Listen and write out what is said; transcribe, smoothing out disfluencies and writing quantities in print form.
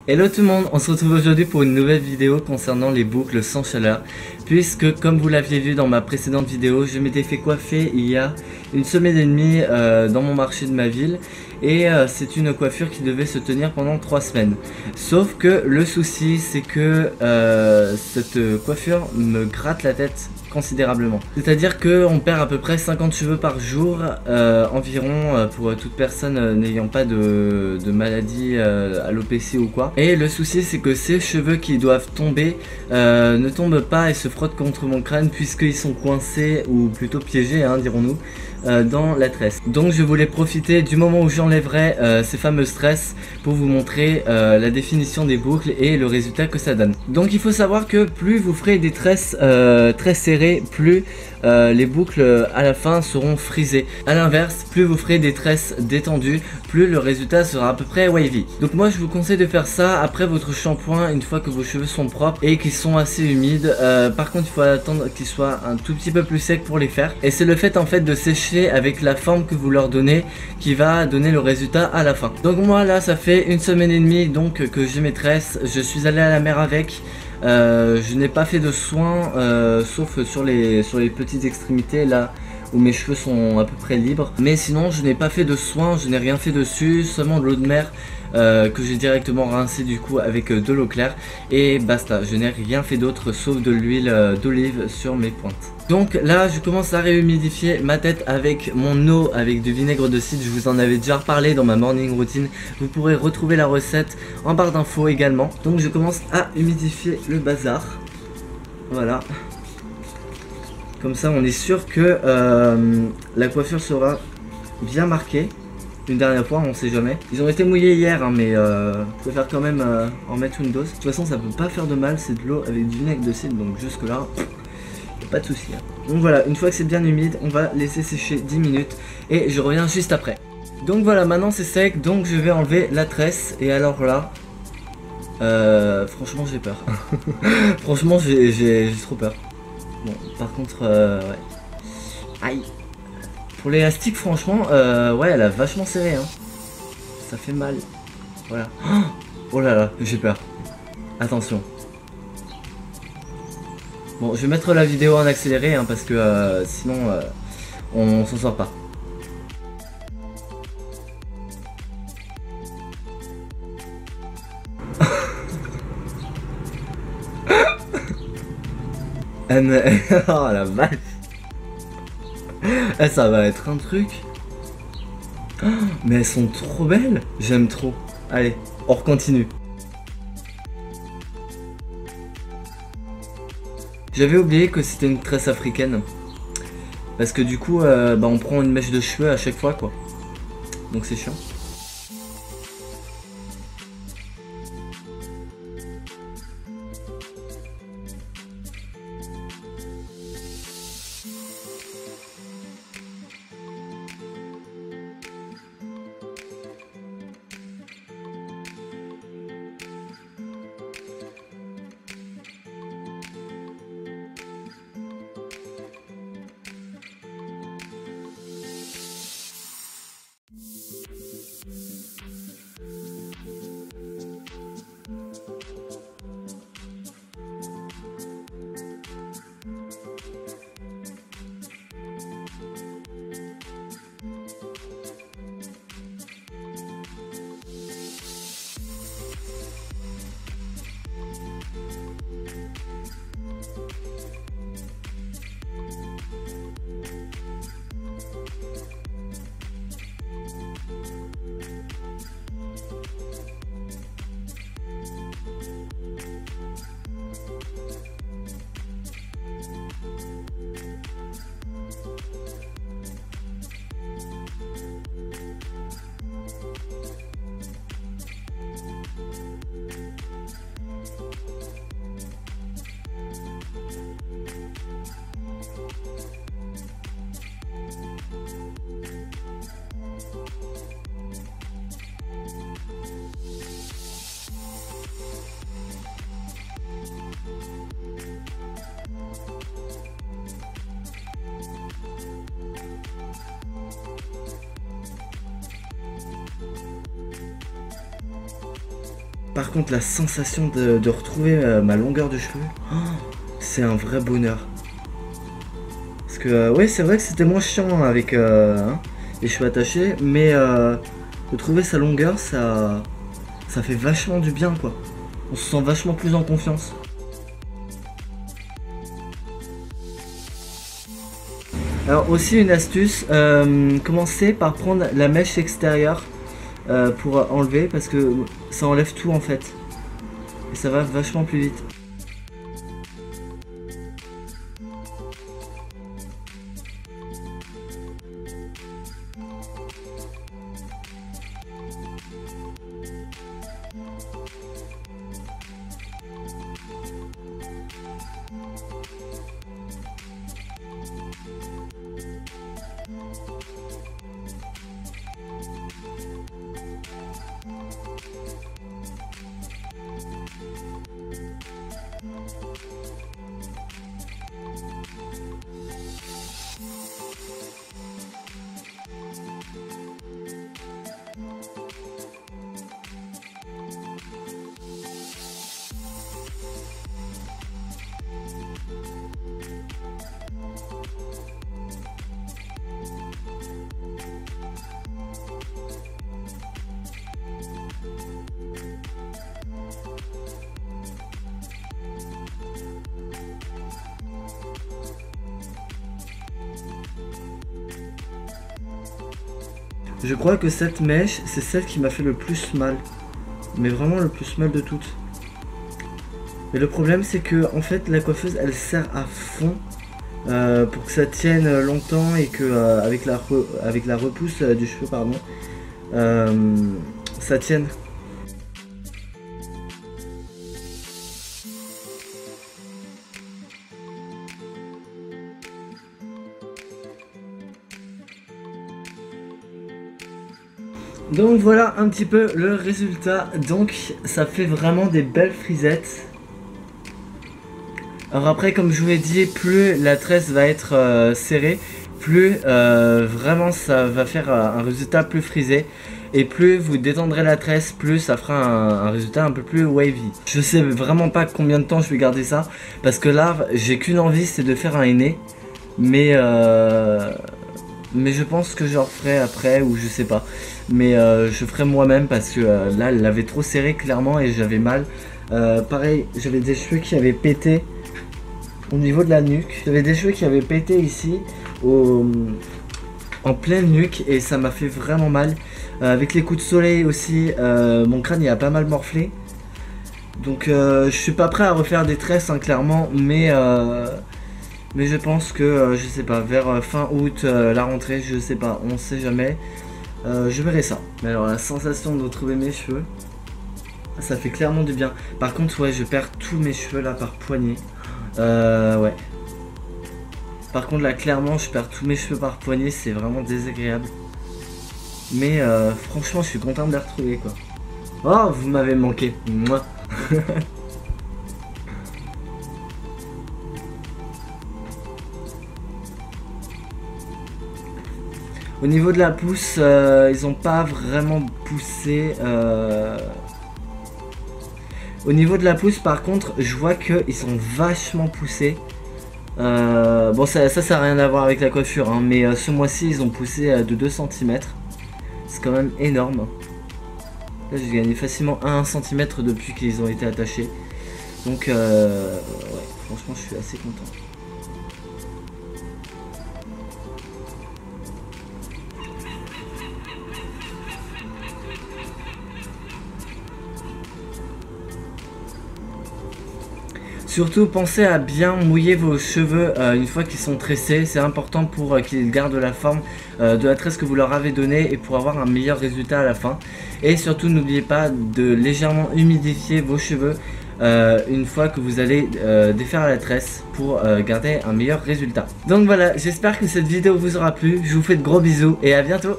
Hello tout le monde, on se retrouve aujourd'hui pour une nouvelle vidéo concernant les boucles sans chaleur. Puisque comme vous l'aviez vu dans ma précédente vidéo, je m'étais fait coiffer il y a une semaine et demie dans mon marché de ma ville. Et c'est une coiffure qui devait se tenir pendant 3 semaines. Sauf que le souci c'est que cette coiffure me gratte la tête considérablement. C'est-à-dire qu'on perd à peu près 50 cheveux par jour environ pour toute personne n'ayant pas de maladie alopécie ou quoi. Et le souci c'est que ces cheveux qui doivent tomber ne tombent pas et se frottent contre mon crâne puisqu'ils sont coincés ou plutôt piégés hein, dirons-nous dans la tresse. Donc je voulais profiter du moment où j'enlèverai ces fameuses tresses pour vous montrer la définition des boucles et le résultat que ça donne. Donc il faut savoir que plus vous ferez des tresses très serrées, plus les boucles à la fin seront frisées. A l'inverse, plus vous ferez des tresses détendues, plus le résultat sera à peu près wavy. Donc moi je vous conseille de faire ça après votre shampoing une fois que vos cheveux sont propres et qu'ils sont assez humides. Par contre il faut attendre qu'ils soient un tout petit peu plus secs pour les faire. Et c'est le fait en fait de sécher avec la forme que vous leur donnez qui va donner le résultat à la fin. Donc moi là ça fait une semaine et demie donc que j'ai mes tresses. Je suis allé à la mer avec. Je n'ai pas fait de soins sauf sur les petites extrémités là où mes cheveux sont à peu près libres. Mais sinon je n'ai pas fait de soins, je n'ai rien fait dessus, seulement de l'eau de mer que j'ai directement rincé du coup avec de l'eau claire et basta. Je n'ai rien fait d'autre sauf de l'huile d'olive sur mes pointes. Donc là je commence à réhumidifier ma tête avec mon eau avec du vinaigre de cidre. Je vous en avais déjà reparlé dans ma morning routine. Vous pourrez retrouver la recette en barre d'infos également. Donc je commence à humidifier le bazar. Voilà. Comme ça on est sûr que la coiffure sera bien marquée. Une dernière fois, on sait jamais. Ils ont été mouillés hier, hein, mais je préfère quand même en mettre une dose. De toute façon, ça peut pas faire de mal, c'est de l'eau avec du vinaigre de cidre, donc jusque là, pas de souci. Hein. Donc voilà, une fois que c'est bien humide, on va laisser sécher 10 minutes et je reviens juste après. Donc voilà, maintenant c'est sec, donc je vais enlever la tresse. Et alors là, franchement j'ai peur. Franchement j'ai trop peur. Bon, par contre, ouais. Aïe. Pour l'élastique, franchement, ouais, elle a vachement serré, hein. Ça fait mal. Voilà. Oh là là, j'ai peur. Attention. Bon, je vais mettre la vidéo en accéléré, hein, parce que sinon, on s'en sort pas. Oh la vache. Eh, ça va être un truc. Mais elles sont trop belles. J'aime trop. Allez, on continue. J'avais oublié que c'était une tresse africaine. Parce que du coup, bah, on prend une mèche de cheveux à chaque fois, quoi. Donc c'est chiant. Par contre, la sensation de retrouver ma longueur de cheveux, oh, c'est un vrai bonheur. Parce que, ouais, c'est vrai que c'était moins chiant avec les cheveux attachés, mais de trouver sa longueur, ça fait vachement du bien, quoi. On se sent vachement plus en confiance. Alors aussi une astuce, commencez par prendre la mèche extérieure pour enlever, parce que ça enlève tout en fait. Et ça va vachement plus vite. Je crois que cette mèche, c'est celle qui m'a fait le plus mal. Mais vraiment le plus mal de toutes. Mais le problème, c'est que en fait, la coiffeuse, elle sert à fond pour que ça tienne longtemps et que avec la repousse du cheveu, pardon, ça tienne. Donc voilà un petit peu le résultat. Donc ça fait vraiment des belles frisettes. Alors après, comme je vous l'ai dit, plus la tresse va être serrée, plus vraiment ça va faire un résultat plus frisé. Et plus vous détendrez la tresse, plus ça fera un résultat un peu plus wavy. Je sais vraiment pas combien de temps je vais garder ça, parce que là j'ai qu'une envie, c'est de faire un henné. Mais je pense que je le referai après, ou je sais pas. Mais je ferai moi-même parce que là elle l'avait trop serré clairement et j'avais mal. Pareil, j'avais des cheveux qui avaient pété au niveau de la nuque. J'avais des cheveux qui avaient pété ici en pleine nuque et ça m'a fait vraiment mal. Avec les coups de soleil aussi, mon crâne il a pas mal morflé. Donc je suis pas prêt à refaire des tresses hein, clairement, mais je pense que je sais pas, vers fin août, la rentrée, je sais pas, on sait jamais. Je verrai ça. Mais alors la sensation de retrouver mes cheveux, ça fait clairement du bien. Par contre ouais, je perds tous mes cheveux là par poignée. Ouais. Par contre là clairement je perds tous mes cheveux par poignée, c'est vraiment désagréable. Mais franchement je suis content de les retrouver quoi. Oh vous m'avez manqué. Moi. Au niveau de la pousse, ils ont pas vraiment poussé. Au niveau de la pousse, par contre, je vois qu'ils sont vachement poussés. Bon, ça n'a rien à voir avec la coiffure, hein, mais ce mois-ci, ils ont poussé de 2 cm. C'est quand même énorme. Là, j'ai gagné facilement 1 cm depuis qu'ils ont été attachés. Donc, ouais, franchement, je suis assez content. Surtout pensez à bien mouiller vos cheveux une fois qu'ils sont tressés, c'est important pour qu'ils gardent la forme de la tresse que vous leur avez donnée et pour avoir un meilleur résultat à la fin. Et surtout n'oubliez pas de légèrement humidifier vos cheveux une fois que vous allez défaire la tresse pour garder un meilleur résultat. Donc voilà, j'espère que cette vidéo vous aura plu, je vous fais de gros bisous et à bientôt.